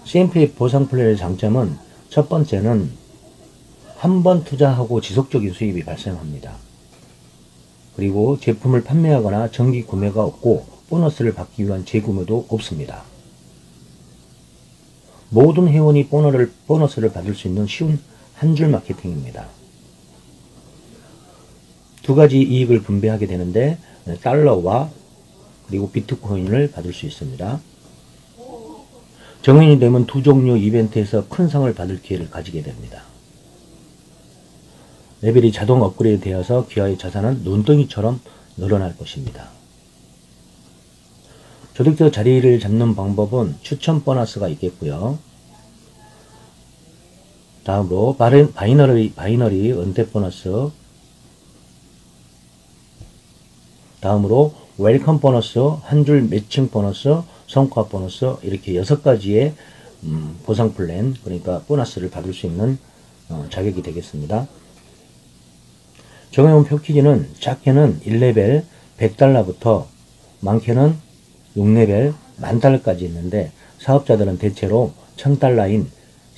CMP 보상 플랜의 장점은 첫 번째는 한 번 투자하고 지속적인 수입이 발생합니다. 그리고 제품을 판매하거나 정기 구매가 없고 보너스를 받기 위한 재구매도 없습니다. 모든 회원이 보너스를 받을 수 있는 쉬운 한 줄 마케팅입니다. 두 가지 이익을 분배하게 되는데 달러와 그리고 비트코인을 받을 수 있습니다. 정인이 되면 두 종류 이벤트에서 큰 상을 받을 기회를 가지게 됩니다. 레벨이 자동 업그레이드 되어서 기아의 자산은 눈덩이처럼 늘어날 것입니다. 조직적 자리를 잡는 방법은 추천 보너스가 있겠고요. 다음으로 바이너리 은퇴 보너스, 다음으로 웰컴 보너스, 한 줄 매칭 보너스, 성과 보너스, 이렇게 6가지의 보상 플랜, 그러니까 보너스를 받을 수 있는 자격이 되겠습니다. 정해온 패키지는 작게는 1레벨 100달러부터 많게는 6레벨 10,000달러까지 있는데 사업자들은 대체로 1000달러인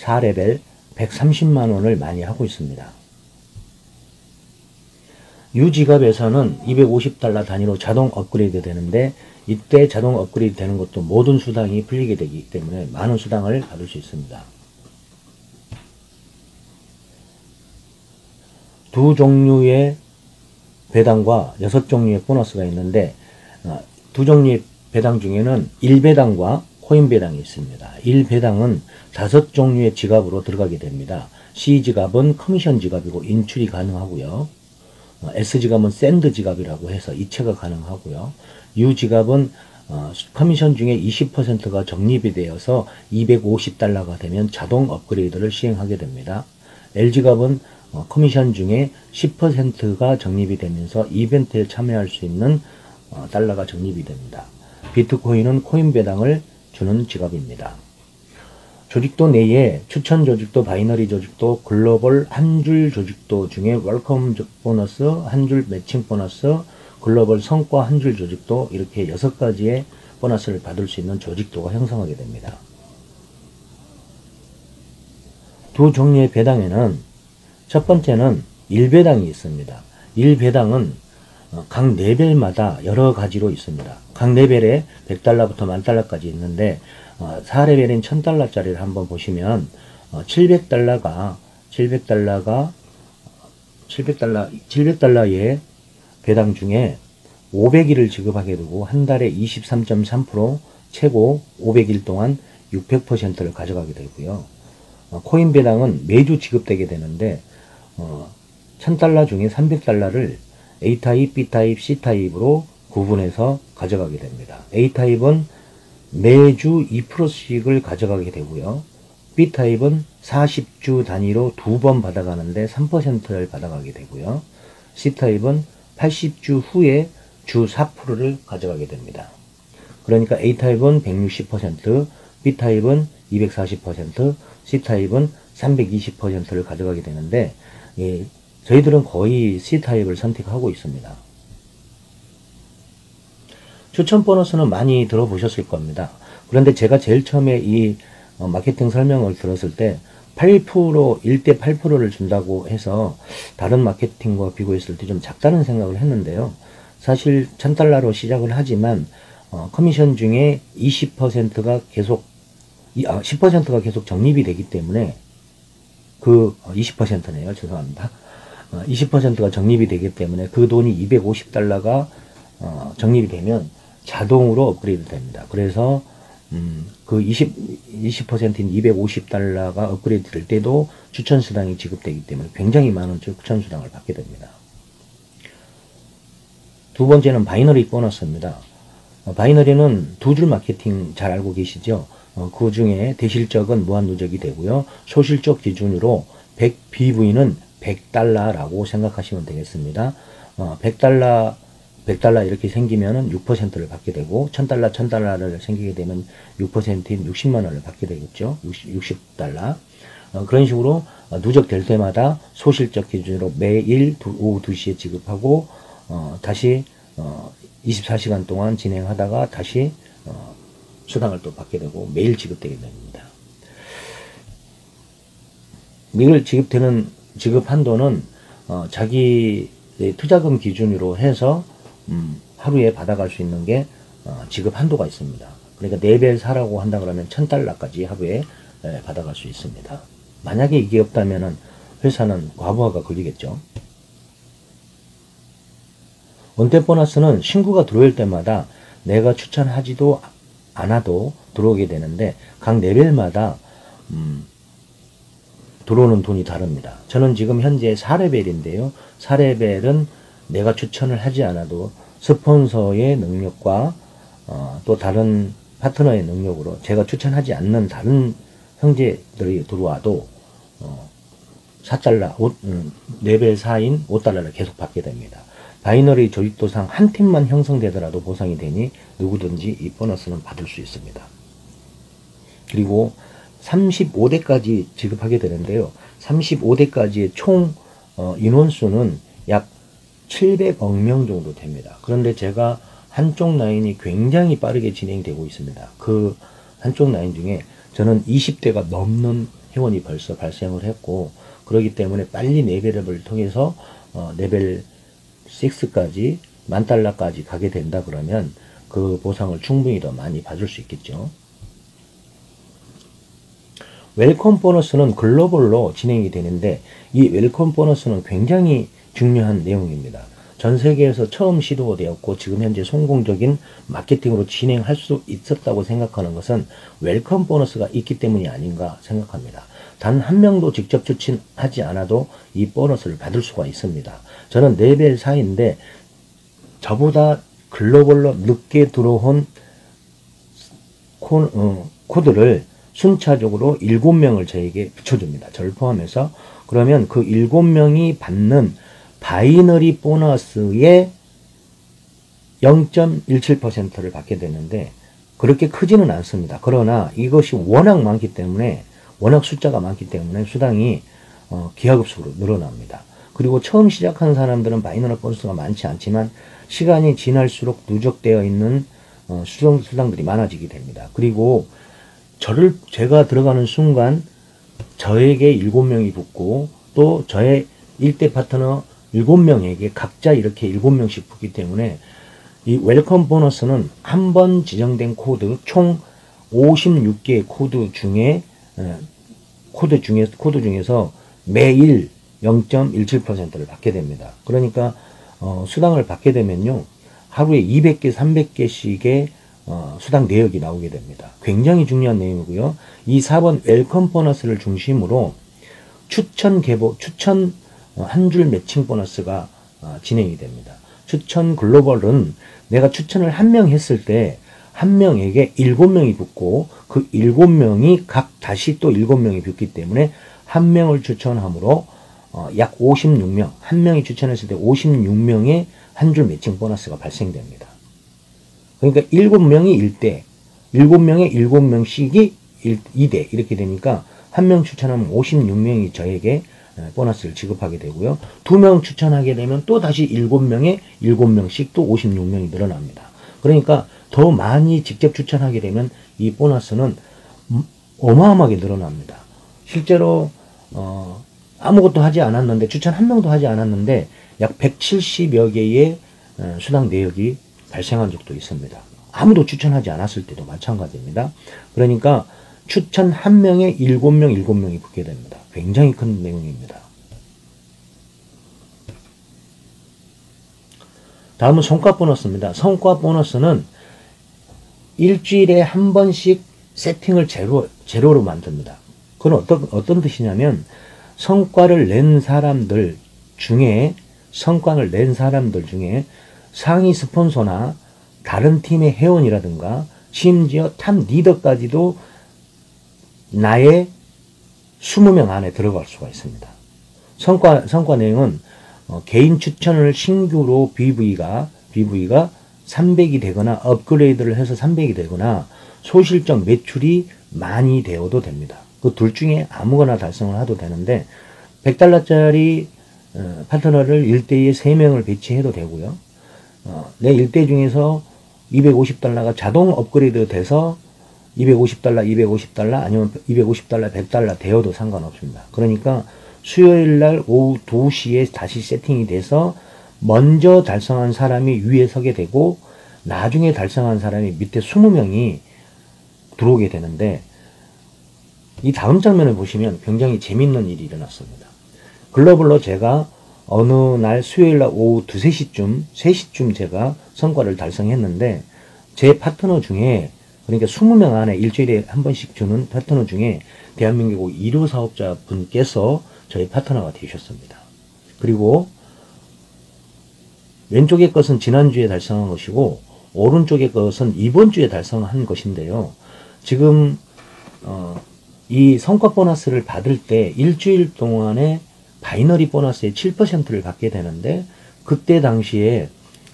4레벨 130만원을 많이 하고 있습니다. 유지갑에서는 250달러 단위로 자동 업그레이드 되는데 이때 자동 업그레이드 되는 것도 모든 수당이 풀리게 되기 때문에 많은 수당을 받을 수 있습니다. 두 종류의 배당과 6종류의 보너스가 있는데 두 종류의 배당 중에는 1배당과 코인 배당이 있습니다. 1배당은 5종류의 지갑으로 들어가게 됩니다. C지갑은 커미션 지갑이고 인출이 가능하고요. S지갑은 샌드 지갑이라고 해서 이체가 가능하고요. U지갑은 커미션 중에 20%가 적립이 되어서 250달러가 되면 자동 업그레이드를 시행하게 됩니다. L지갑은 커미션 중에 10%가 적립이 되면서 이벤트에 참여할 수 있는 달러가 적립이 됩니다. 비트코인은 코인 배당을 주는 지갑입니다. 조직도 내에 추천 조직도, 바이너리 조직도, 글로벌 한 줄 조직도 중에 웰컴 보너스, 한 줄 매칭 보너스, 글로벌 성과 한 줄 조직도, 이렇게 6가지의 보너스를 받을 수 있는 조직도가 형성하게 됩니다. 두 종류의 배당에는 첫 번째는 1배당이 있습니다. 1배당은 각 레벨마다 여러 가지로 있습니다. 각 레벨에 100달러부터 10,000달러까지 있는데 4레벨인 1000달러짜리를 한번 보시면 700달러의 배당 중에 500일을 지급하게 되고 한 달에 23.3%, 최고 500일 동안 600%를 가져가게 되고요. 코인 배당은 매주 지급되게 되는데 1000달러 중에 300달러를 A타입, B타입, C타입으로 구분해서 가져가게 됩니다. A타입은 매주 2%씩을 가져가게 되고요. B타입은 40주 단위로 2번 받아가는데 3%를 받아가게 되고요. C타입은 80주 후에 주 4%를 가져가게 됩니다. 그러니까 A타입은 160%, B타입은 240%, C타입은 320%를 가져가게 되는데 저희들은 거의 C타입을 선택하고 있습니다. 추천 보너스는 많이 들어보셨을 겁니다. 그런데 제가 제일 처음에 이 마케팅 설명을 들었을 때 8%, 1대 8%를 준다고 해서 다른 마케팅과 비교했을 때 좀 작다는 생각을 했는데요. 사실 1000달러로 시작을 하지만 커미션 중에 10%가 계속 적립이 되기 때문에 20%네요. 죄송합니다. 20%가 적립이 되기 때문에 그 돈이 250달러가 적립이 되면 자동으로 업그레이드 됩니다. 그래서 그 20%인 250달러가 업그레이드 될 때도 추천 수당이 지급되기 때문에 굉장히 많은 추천 수당을 받게 됩니다. 두 번째는 바이너리 보너스입니다. 바이너리는 두 줄 마케팅 잘 알고 계시죠? 그 중에 대실적은 무한 누적이 되고요. 소실적 기준으로 100BV는 100달러라고 생각하시면 되겠습니다. 100달러 이렇게 생기면은 6%를 받게 되고 1000달러를 생기게 되면 6%인 60만원을 받게 되겠죠. 60달러. 그런 식으로 누적될 때마다 소실적 기준으로 매일 오후 2시에 지급하고 다시 24시간 동안 진행하다가 다시 수당을 또 받게 되고 매일 지급되게 됩니다. 이걸 지급 한도는 자기 투자금 기준으로 해서 하루에 받아갈 수 있는 게 지급 한도가 있습니다. 그러니까 4배 사라고 한다 그러면 $1000까지 하루에 받아갈 수 있습니다. 만약에 이게 없다면은 회사는 과부하가 걸리겠죠. 원태 보너스는 신고가 들어올 때마다 내가 추천하지도 않아도 들어오게 되는데 각 레벨마다 들어오는 돈이 다릅니다. 저는 지금 현재 4레벨인데요. 4레벨은 내가 추천을 하지 않아도 스폰서의 능력과 또 다른 파트너의 능력으로 제가 추천하지 않는 다른 형제들이 들어와도 레벨 4인 $5를 계속 받게 됩니다. 바이너리 조직도상 한 팀만 형성되더라도 보상이 되니 누구든지 이 보너스는 받을 수 있습니다. 그리고 35대까지 지급하게 되는데요. 35대까지의 총 인원수는 약 700억 명 정도 됩니다. 그런데 제가 한쪽 라인이 굉장히 빠르게 진행되고 있습니다. 그 한쪽 라인 중에 저는 20대가 넘는 회원이 벌써 발생을 했고, 그렇기 때문에 빨리 레벨업을 통해서 레벨 6까지 $10,000까지 가게 된다 그러면 그 보상을 충분히 더 많이 받을 수 있겠죠. 웰컴 보너스는 글로벌로 진행이 되는데 이 웰컴 보너스는 굉장히 중요한 내용입니다. 전 세계에서 처음 시도되었고 지금 현재 성공적인 마케팅으로 진행할 수 있었다고 생각하는 것은 웰컴 보너스가 있기 때문이 아닌가 생각합니다. 단 한 명도 직접 추천하지 않아도 이 보너스를 받을 수가 있습니다. 저는 레벨 4인데 저보다 글로벌로 늦게 들어온 코드를 순차적으로 7명을 저에게 붙여줍니다. 저를 포함해서. 그러면 그 7명이 받는 바이너리 보너스의 0.17%를 받게 되는데 그렇게 크지는 않습니다. 그러나 이것이 워낙 많기 때문에, 워낙 숫자가 많기 때문에 수당이 기하급수로 늘어납니다. 그리고 처음 시작하는 사람들은 바이너리 보너스가 많지 않지만 시간이 지날수록 누적되어 있는 수당들이 많아지게 됩니다. 그리고 제가 들어가는 순간 저에게 7명이 붙고 또 저의 1대 파트너 7명에게 각자 이렇게 7명씩 붙기 때문에 이 웰컴 보너스는 한 번 지정된 코드 총 56개의 코드 중에서 매일 0.17%를 받게 됩니다. 그러니까 수당을 받게 되면요, 하루에 200개, 300개씩의 수당 내역이 나오게 됩니다. 굉장히 중요한 내용이고요. 이 4번 웰컴 보너스를 중심으로 추천 한 줄 매칭 보너스가 진행이 됩니다. 추천 글로벌은 내가 추천을 한 명 했을 때 한 명에게 7명이 붙고 그 7명이 각 다시 또 7명이 붙기 때문에 한 명을 추천함으로 약 56명, 한 명이 추천했을 때 56명의 한 줄 매칭 보너스가 발생됩니다. 그러니까 7명이 1대, 7명에 7명씩이 2대 이렇게 되니까 한 명 추천하면 56명이 저에게 보너스를 지급하게 되고요. 2명 추천하게 되면 또 다시 7명에 7명씩 또 56명이 늘어납니다. 그러니까 더 많이 직접 추천하게 되면 이 보너스는 어마어마하게 늘어납니다. 실제로 아무것도 하지 않았는데, 추천 한 명도 하지 않았는데 약 170여 개의 수당 내역이 발생한 적도 있습니다. 아무도 추천하지 않았을 때도 마찬가지입니다. 그러니까 추천 한 명에 7명이 붙게 됩니다. 굉장히 큰 내용입니다. 다음은 성과 보너스입니다. 성과 보너스는 일주일에 한 번씩 세팅을 제로로 만듭니다. 그건 어떤 뜻이냐면 성과를 낸 사람들 중에 상위 스폰서나 다른 팀의 회원이라든가 심지어 탑 리더까지도 나의 20명 안에 들어갈 수가 있습니다. 성과 내용은 개인 추천을 신규로 BV가 300이 되거나 업그레이드를 해서 300이 되거나 소실적 매출이 많이 되어도 됩니다. 그 둘 중에 아무거나 달성을 해도 되는데 $100짜리 파트너를 1대2에 3명을 배치해도 되고요. 내 1대 중에서 $250가 자동 업그레이드 돼서 250달러, 250달러, 아니면 250달러, 100달러 되어도 상관없습니다. 그러니까 수요일 날 오후 2시에 다시 세팅이 돼서 먼저 달성한 사람이 위에 서게 되고 나중에 달성한 사람이 밑에 20명이 들어오게 되는데, 이 다음 장면을 보시면 굉장히 재밌는 일이 일어났습니다. 글로벌로 제가 어느 날 수요일 날 오후 3시쯤 제가 성과를 달성했는데, 제 파트너 중에, 그러니까 20명 안에 일주일에 한 번씩 주는 파트너 중에 대한민국 1호 사업자 분께서 저희 파트너가 되셨습니다. 그리고 왼쪽의 것은 지난주에 달성한 것이고 오른쪽의 것은 이번 주에 달성한 것인데요. 지금 이 성과 보너스를 받을 때 일주일 동안에 바이너리 보너스의 7%를 받게 되는데, 그때 당시에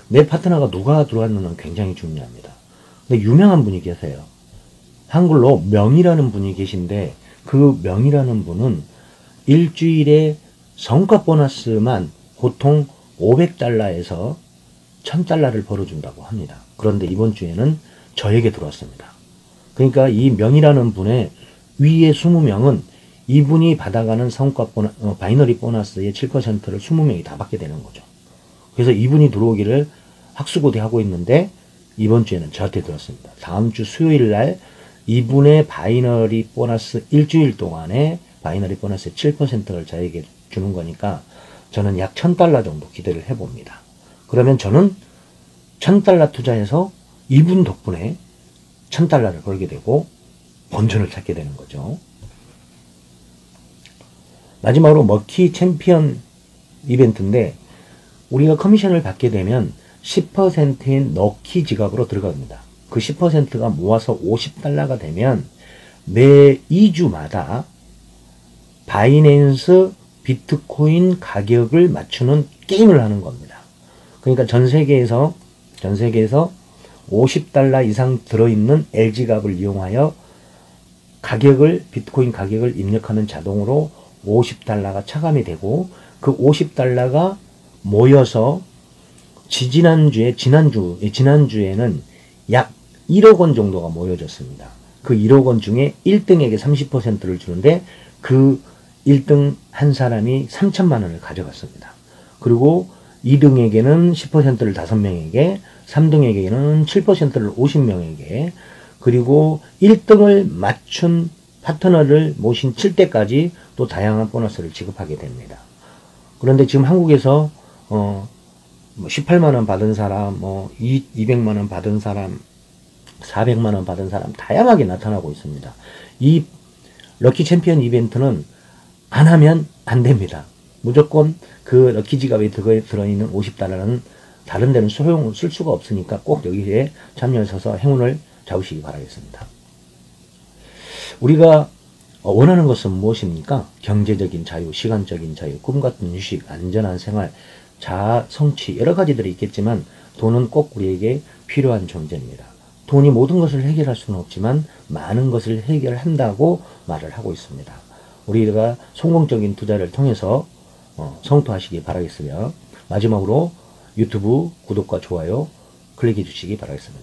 내 파트너가 누가 들어왔느냐는 굉장히 중요합니다. 근데 유명한 분이 계세요. 한글로 명이라는 분이 계신데, 그 명이라는 분은 일주일에 성과 보너스만 보통 500달러에서 1000달러를 벌어준다고 합니다. 그런데 이번 주에는 저에게 들어왔습니다. 그러니까 이 명이라는 분의 위에 20명은 이분이 받아가는 성과 바이너리 보너스의 7%를 20명이 다 받게 되는 거죠. 그래서 이분이 들어오기를 학수고대하고 있는데 이번 주에는 저한테 들었습니다. 다음 주 수요일 날 이분의 바이너리 보너스 일주일 동안에 바이너리 보너스의 7%를 저에게 주는 거니까 저는 약 1000달러 정도 기대를 해봅니다. 그러면 저는 1000달러 투자해서 이분 덕분에 1000달러를 벌게 되고 본전을 찾게 되는 거죠. 마지막으로 머키 챔피언 이벤트인데, 우리가 커미션을 받게 되면 10%인 럭키 지갑으로 들어갑니다. 그 10%가 모아서 50달러가 되면 매 2주마다 바이낸스 비트코인 가격을 맞추는 게임을 하는 겁니다. 그러니까 전 세계에서 50달러 이상 들어있는 LG갑을 이용하여 비트코인 가격을 입력하면 자동으로 50달러가 차감이 되고, 그 50달러가 모여서 지난주에는 약 1억 원 정도가 모여졌습니다. 그 1억 원 중에 1등에게 30%를 주는데, 그 1등 한 사람이 3천만 원을 가져갔습니다. 그리고 2등에게는 10%를 5명에게, 3등에게는 7%를 50명에게, 그리고 1등을 맞춘 파트너를 모신 7대까지 또 다양한 보너스를 지급하게 됩니다. 그런데 지금 한국에서 18만원 받은 사람, 200만원 받은 사람, 400만원 받은 사람 다양하게 나타나고 있습니다. 이 럭키 챔피언 이벤트는 안 하면 안 됩니다. 무조건 그 럭키 지갑에 들어있는 50달러는 다른 데는 쓸 수가 없으니까 꼭 여기에 참여하셔서 행운을 잡으시기 바라겠습니다. 우리가 원하는 것은 무엇입니까? 경제적인 자유, 시간적인 자유, 꿈같은 휴식, 안전한 생활, 자아, 성취, 여러 가지들이 있겠지만 돈은 꼭 우리에게 필요한 존재입니다. 돈이 모든 것을 해결할 수는 없지만 많은 것을 해결한다고 말을 하고 있습니다. 우리가 성공적인 투자를 통해서 성투하시기 바라겠으며, 마지막으로 유튜브 구독과 좋아요 클릭해 주시기 바라겠습니다.